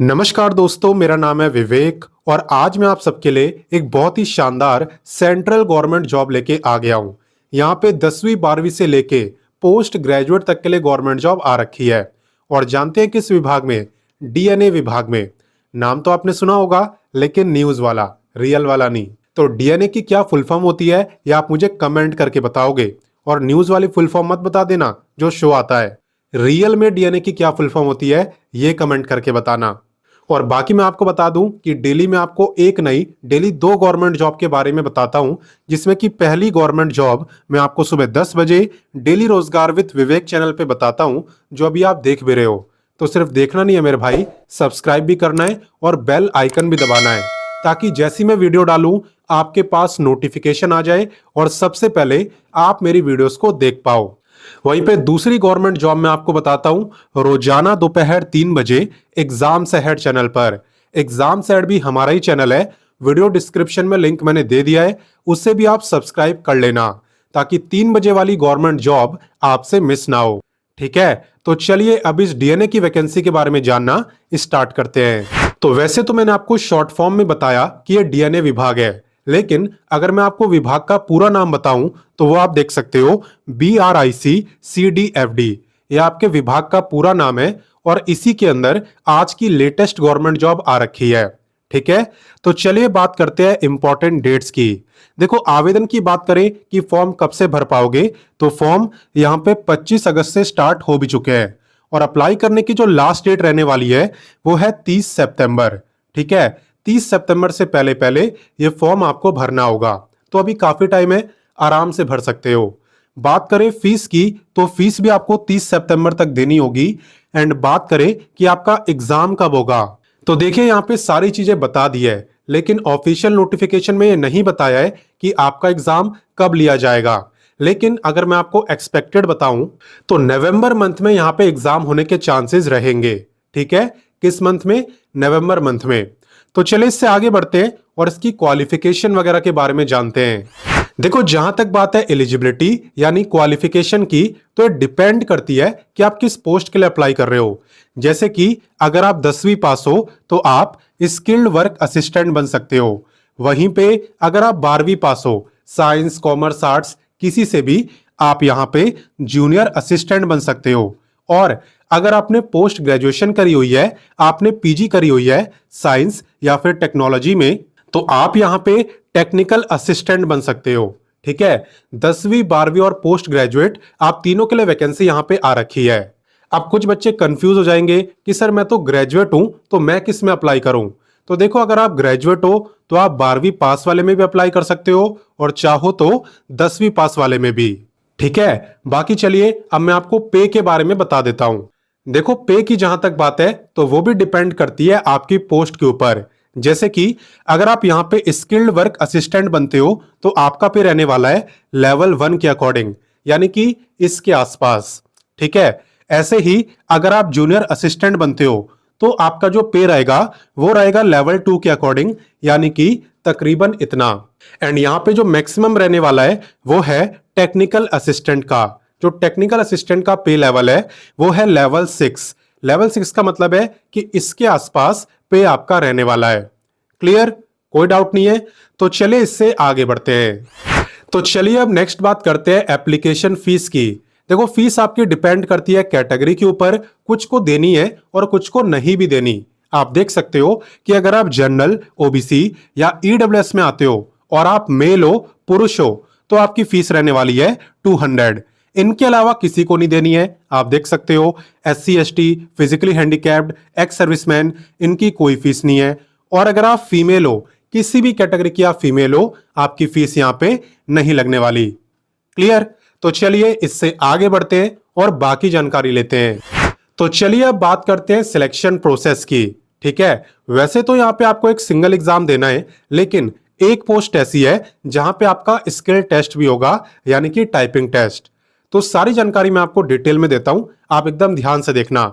नमस्कार दोस्तों, मेरा नाम है विवेक और आज मैं आप सबके लिए एक बहुत ही शानदार सेंट्रल गवर्नमेंट जॉब लेके आ गया हूँ। यहाँ पे 10वीं 12वीं से लेके पोस्ट ग्रेजुएट तक के लिए गवर्नमेंट जॉब आ रखी है। और जानते हैं किस विभाग में? डीएनए विभाग में। नाम तो आपने सुना होगा, लेकिन न्यूज वाला, रियल वाला नहीं। तो डीएनए की क्या फुल फॉर्म होती है ये आप मुझे कमेंट करके बताओगे, और न्यूज वाली फुल फॉर्म मत बता देना जो शो आता है। रियल में डीएनए की क्या फुल फॉर्म होती है ये कमेंट करके बताना। और बाकी मैं आपको बता दूं कि डेली मैं आपको एक नई डेली 2 गवर्नमेंट जॉब के बारे में बताता हूं, जिसमें कि पहली गवर्नमेंट जॉब मैं आपको सुबह 10 बजे डेली रोजगार विद विवेक चैनल पे बताता हूं, जो अभी आप देख भी रहे हो। तो सिर्फ देखना नहीं है मेरे भाई, सब्सक्राइब भी करना है और बेल आइकन भी दबाना है, ताकि जैसी मैं वीडियो डालूं आपके पास नोटिफिकेशन आ जाए और सबसे पहले आप मेरी वीडियोस को देख पाओ। वहीं पे दूसरी गवर्नमेंट जॉब मैं आपको बताता हूं, रोजाना दोपहर 3 बजे एग्जाम से हेड चैनल पर। एग्जाम से हेड भी हमारा ही चैनल है, वीडियो डिस्क्रिप्शन में लिंक मैंने दे दिया है, उससे भी आप सब्सक्राइब कर लेना, ताकि 3 बजे वाली गवर्नमेंट जॉब आपसे मिस ना हो। ठीक है, तो चलिए अब इस डीएनए की वैकेंसी के बारे में जानना स्टार्ट करते हैं। तो वैसे तो मैंने आपको शॉर्ट फॉर्म में बताया कि ये डीएनए विभाग है, लेकिन अगर मैं आपको विभाग का पूरा नाम बताऊं तो वो आप देख सकते हो, BRICCDFD। ये आपके विभाग का पूरा नाम है और इसी के अंदर आज की लेटेस्ट गवर्नमेंट जॉब आ रखी है। ठीक है, तो चलिए बात करते हैं इंपॉर्टेंट डेट्स की। देखो, आवेदन की बात करें कि फॉर्म कब से भर पाओगे, तो फॉर्म यहाँ पे 25 अगस्त से स्टार्ट हो भी चुके हैं और अप्लाई करने की जो लास्ट डेट रहने वाली है वो है 30 सितंबर। ठीक है, 30 सितंबर से पहले पहले ये फॉर्म आपको भरना होगा, तो अभी काफी टाइम है, आराम से भर सकते हो। बात करें फीस की, तो फीस भी आपको 30 सितंबर तक देनी होगी। एंड बात करें कि आपका एग्जाम कब होगा, तो देखिए यहाँ पे सारी चीजें बता दी है, लेकिन ऑफिशियल नोटिफिकेशन में ये नहीं बताया है कि आपका एग्जाम कब लिया जाएगा। लेकिन अगर मैं आपको एक्सपेक्टेड बताऊं तो नवंबर मंथ में यहाँ पे एग्जाम होने के चांसेस रहेंगे। ठीक है, किस मंथ में? नवंबर मंथ में। तो चले इससे आगे बढ़ते हैं और इसकी क्वालिफिकेशन वगैरह के बारे में जानते हैं। देखो, जहां तक बात है एलिजिबिलिटी यानी क्वालिफिकेशन की, तो ये डिपेंड करती है कि आप किस पोस्ट के लिए अप्लाई कर रहे हो। जैसे कि अगर आप 10वीं पास हो तो आप स्किल्ड वर्क असिस्टेंट बन सकते हो। वहीं पे अगर आप 12वीं पास हो, साइंस कॉमर्स आर्ट्स किसी से भी, आप यहाँ पे जूनियर असिस्टेंट बन सकते हो। और अगर आपने पोस्ट ग्रेजुएशन करी हुई है, आपने पीजी करी हुई है साइंस या फिर टेक्नोलॉजी में, तो आप यहाँ पे टेक्निकल असिस्टेंट बन सकते हो। ठीक है, 10वीं 12वीं और पोस्ट ग्रेजुएट आप तीनों के लिए वैकेंसी यहाँ पे आ रखी है। अब कुछ बच्चे कंफ्यूज हो जाएंगे कि सर मैं तो ग्रेजुएट हूं, तो मैं किस में अप्लाई करूं? तो देखो, अगर आप ग्रेजुएट हो तो आप 12वीं पास वाले में भी अप्लाई कर सकते हो और चाहो तो 10वीं पास वाले में भी। ठीक है, बाकी चलिए अब मैं आपको पे के बारे में बता देता हूं। देखो, पे की जहां तक बात है तो वो भी डिपेंड करती है आपकी पोस्ट के ऊपर। जैसे कि अगर आप यहाँ पे स्किल्ड वर्क असिस्टेंट बनते हो तो आपका पे रहने वाला है लेवल 1 के अकॉर्डिंग, यानी कि इसके आसपास। ठीक है, ऐसे ही अगर आप जूनियर असिस्टेंट बनते हो तो आपका जो पे रहेगा वो रहेगा लेवल 2 के अकॉर्डिंग, यानी कि तकरीबन इतना। एंड यहाँ पे जो मैक्सिमम रहने वाला है वो है टेक्निकल असिस्टेंट का। जो टेक्निकल असिस्टेंट का पे लेवल है वो है लेवल 6। लेवल 6 का मतलब है कि इसके आसपास पे आपका रहने वाला है। क्लियर? कोई डाउट नहीं है? तो चलिए इससे आगे बढ़ते हैं। तो चलिए अब नेक्स्ट बात करते हैं एप्लीकेशन फीस की। देखो, फीस आपकी डिपेंड करती है कैटेगरी के ऊपर, कुछ को देनी है और कुछ को नहीं भी देनी। आप देख सकते हो कि अगर आप जनरल, ओबीसी या ईडब्ल्यूएस में आते हो और आप मेल हो, पुरुष हो, तो आपकी फीस रहने वाली है 200। इनके अलावा किसी को नहीं देनी है। आप देख सकते हो SC ST, physically handicapped, ex serviceman, इनकी कोई फीस नहीं है। और अगर आप फीमेल हो, किसी भी कैटेगरी की आप फीमेल हो, आपकी फीस यहाँ पे नहीं लगने वाली। क्लियर? तो चलिए इससे आगे बढ़ते हैं और बाकी जानकारी लेते हैं। तो चलिए अब बात करते हैं सिलेक्शन प्रोसेस की। ठीक है, वैसे तो यहाँ पे आपको एक सिंगल एग्जाम देना है, लेकिन एक पोस्ट ऐसी है जहां पे आपका स्किल टेस्ट भी होगा, यानी कि टाइपिंग टेस्ट। तो सारी जानकारी मैं आपको डिटेल में देता हूं, आप एकदम ध्यान से देखना।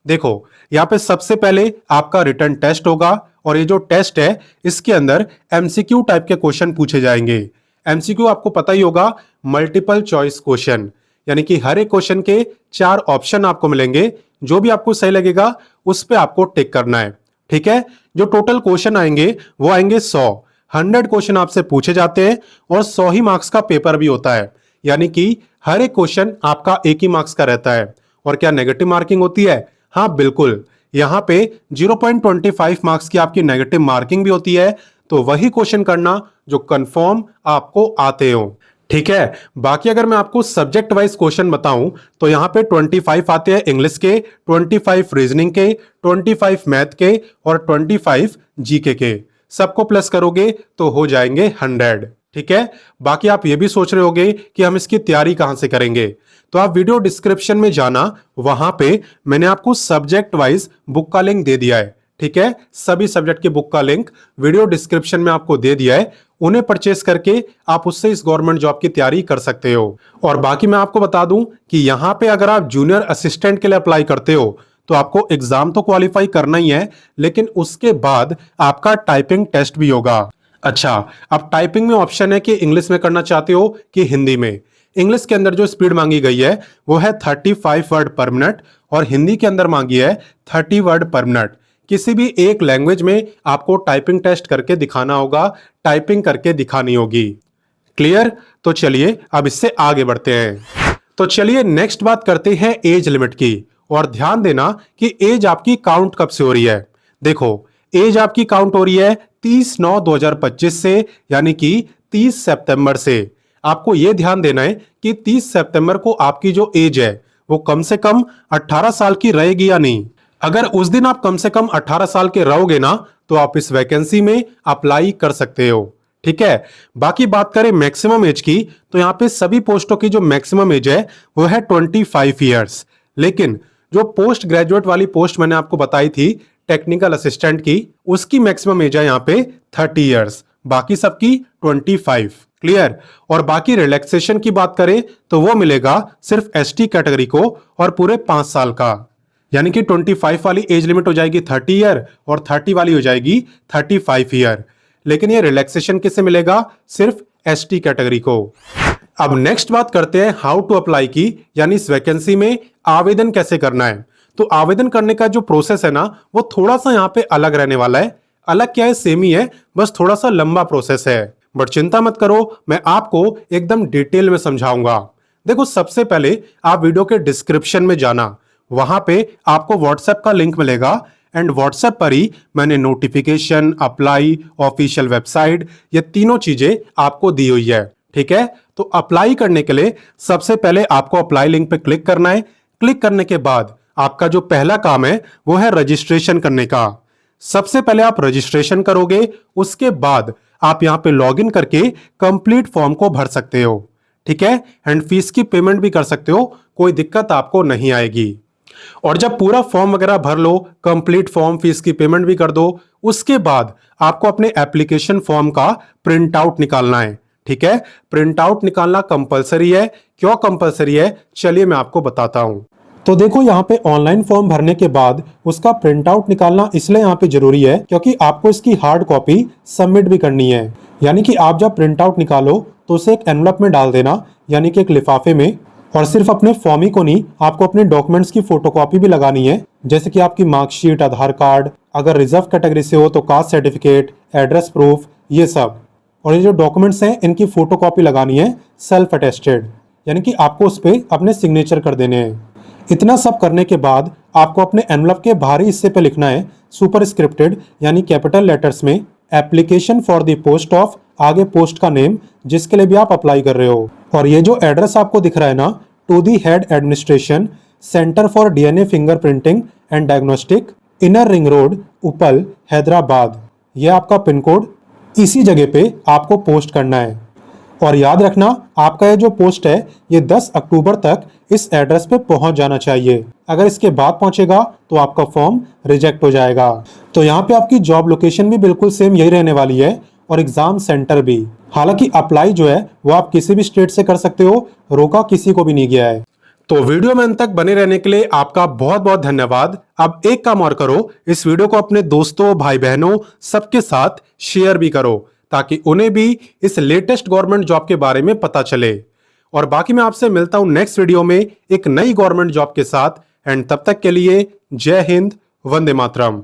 देखो, यहाँ पे सबसे पहले आपका रिटन टेस्ट होगा और ये जो टेस्ट है इसके अंदर MCQ टाइप के क्वेश्चन पूछे जाएंगे। MCQ आपको पता ही होगा, मल्टीपल चॉइस क्वेश्चन, यानी कि हर एक क्वेश्चन के 4 ऑप्शन आपको मिलेंगे, जो भी आपको सही लगेगा उस पे आपको टिक करना है। ठीक है। जो टोटल क्वेश्चन आएंगे वो आएंगे 100 क्वेश्चन आपसे पूछे जाते हैं और 100 ही मार्क्स का पेपर भी होता है, यानी कि हर एक क्वेश्चन आपका एक ही मार्क्स का रहता है। और क्या नेगेटिव मार्किंग होती है? हाँ बिल्कुल, यहाँ पे 0.25 मार्क्स की आपकी नेगेटिव मार्किंग भी होती है। तो वही क्वेश्चन करना जो कंफर्म आपको आते हो, ठीक है। बाकी अगर मैं आपको सब्जेक्ट वाइज क्वेश्चन बताऊं तो यहाँ पे 25 आते हैं इंग्लिश के, 25 रीजनिंग के, 25 मैथ के और 25 जीके के। सबको प्लस करोगे तो हो जाएंगे 100, ठीक है। बाकी आप ये भी सोच रहे होगे कि हम इसकी तैयारी कहां से करेंगे, तो आप वीडियो डिस्क्रिप्शन में जाना, वहां पे मैंने आपको सब्जेक्ट वाइज बुक का लिंक दे दिया है, ठीक है। सभी सब्जेक्ट की बुक का लिंक वीडियो डिस्क्रिप्शन में आपको दे दिया है। उन्हें परचेस करके आप उससे इस गवर्नमेंट जॉब की तैयारी कर सकते हो। और बाकी मैं आपको बता दूं कि यहां पे अगर आप जूनियर असिस्टेंट के लिए अप्लाई करते हो तो आपको एग्जाम तो क्वालिफाई करना ही है, लेकिन उसके बाद आपका टाइपिंग टेस्ट भी होगा। अच्छा, अब टाइपिंग में ऑप्शन है कि इंग्लिश में करना चाहते हो कि हिंदी में। इंग्लिश के अंदर जो स्पीड मांगी गई है वो है 35 वर्ड पर मिनट और हिंदी के अंदर मांगी है 30 वर्ड पर मिनट। किसी भी एक लैंग्वेज में आपको टाइपिंग टेस्ट करके दिखाना होगा, टाइपिंग करके दिखानी होगी। क्लियर? तो चलिए अब इससे आगे बढ़ते हैं। तो चलिए नेक्स्ट बात करते हैं एज लिमिट की। और ध्यान देना कि एज आपकी काउंट कब से हो रही है। देखो, एज आपकी काउंट हो रही है 30/9/2025 से, यानी कि 30 सितंबर से। आपको यह ध्यान देना है कि 30 सितंबर को आपकी जो एज है वो कम से कम 18 साल की रहेगी या नहीं। अगर उस दिन आप कम से कम 18 साल के रहोगे ना तो आप इस वैकेंसी में अप्लाई कर सकते हो, ठीक है। बाकी बात करें मैक्सिमम एज की, तो यहां पे सभी पोस्टों की जो मैक्सिमम एज है वो है 25 ईयर्स। लेकिन जो पोस्ट ग्रेजुएट वाली पोस्ट मैंने आपको बताई थी टेक्निकल असिस्टेंट की, उसकी मैक्सिमम एज है यहाँ पे 30 ईयर्स, बाकी सबकी 25। क्लियर? और बाकी रिलैक्सेशन की बात करें तो वो मिलेगा सिर्फ एसटी कैटेगरी को और पूरे 5 साल का, यानी कि 25 वाली एज लिमिट हो जाएगी 30 ईयर और 30 वाली हो जाएगी 35 ईयर। लेकिन ये रिलैक्सेशन किसे मिलेगा? सिर्फ एसटी कैटेगरी को। अब नेक्स्ट बात करते हैं हाउ टू अप्लाई की, यानी इस वैकेंसी में आवेदन कैसे करना है। तो आवेदन करने का जो प्रोसेस है ना वो थोड़ा सा यहाँ पे अलग रहने वाला है। अलग क्या है, सेम ही है, बस थोड़ा सा लंबा प्रोसेस है। बट चिंता मत करो, मैं आपको एकदम डिटेल में समझाऊंगा। देखो, सबसे पहले आप वीडियो के डिस्क्रिप्शन में जाना, वहां पे आपको व्हाट्सएप का लिंक मिलेगा एंड व्हाट्सएप पर ही मैंने नोटिफिकेशन, अप्लाई, ऑफिशियल वेबसाइट, ये तीनों चीजें आपको दी हुई है, ठीक है। तो अप्लाई करने के लिए सबसे पहले आपको अप्लाई लिंक पे क्लिक करना है। क्लिक करने के बाद आपका जो पहला काम है वो है रजिस्ट्रेशन करने का। सबसे पहले आप रजिस्ट्रेशन करोगे, उसके बाद आप यहां पे लॉगिन करके कंप्लीट फॉर्म को भर सकते हो, ठीक है। एंड फीस की पेमेंट भी कर सकते हो, कोई दिक्कत आपको नहीं आएगी। और जब पूरा फॉर्म वगैरह भर लो, कंप्लीट फॉर्म, फीस की पेमेंट भी कर दो, उसके बाद आपको अपने एप्लीकेशन फॉर्म का प्रिंट आउट निकालना है, ठीक है। प्रिंट आउट निकालना कंपलसरी है। क्यों कंपलसरी है, चलिए मैं आपको बताता हूं। तो देखो, यहाँ पे ऑनलाइन फॉर्म भरने के बाद उसका प्रिंट आउट निकालना इसलिए यहाँ पे जरूरी है क्योंकि आपको इसकी हार्ड कॉपी सबमिट भी करनी है। यानी कि आप जब प्रिंट आउट निकालो तो उसे एक एनवलप में डाल देना, यानी कि एक लिफाफे में। और सिर्फ अपने फॉर्म ही को नहीं, आपको अपने डॉक्यूमेंट्स की फोटोकॉपी भी लगानी है, जैसे कि आपकी मार्कशीट, आधार कार्ड, अगर रिजर्व कैटेगरी से हो तो कास्ट सर्टिफिकेट, एड्रेस प्रूफ, ये सब। और ये जो डॉक्यूमेंट्स हैं इनकी फोटोकॉपी लगानी है सेल्फ अटेस्टेड, यानी कि आपको उस पर अपने सिग्नेचर कर देने हैं। इतना सब करने के बाद आपको अपने एनवलप के बाहरी हिस्से पे लिखना है सुपरस्क्रिप्टेड, यानी कैपिटल लेटर्स में, application for the post of, आगे पोस्ट का नेम जिसके लिए भी आप अप्लाई कर रहे हो। और ये जो एड्रेस आपको दिख रहा है ना, to the head administration, centre for DNA fingerprinting and diagnostic, inner ring road, Uppal, Hyderabad, ये आपका पिन कोड, इसी जगह पे आपको पोस्ट करना है। और याद रखना, आपका ये जो पोस्ट है ये 10 अक्टूबर तक इस एड्रेस पे पहुंच जाना चाहिए। अगर इसके बाद पहुंचेगा तो आपका फॉर्म रिजेक्ट हो जाएगा। तो यहाँ पे आपकी जॉब लोकेशन भी बिल्कुल सेम यही रहने वाली है और एग्जाम सेंटर भी। हालांकि अप्लाई जो है वो आप किसी भी स्टेट से कर सकते हो, रोका किसी को भी नहीं गया है। तो वीडियो में अंत तक बने रहने के लिए आपका बहुत बहुत धन्यवाद। अब एक काम और करो, इस वीडियो को अपने दोस्तों, भाई बहनों सबके साथ शेयर भी करो ताकि उन्हें भी इस लेटेस्ट गवर्नमेंट जॉब के बारे में पता चले। और बाकी मैं आपसे मिलता हूं नेक्स्ट वीडियो में एक नई गवर्नमेंट जॉब के साथ। एंड तब तक के लिए जय हिंद, वंदे मातरम।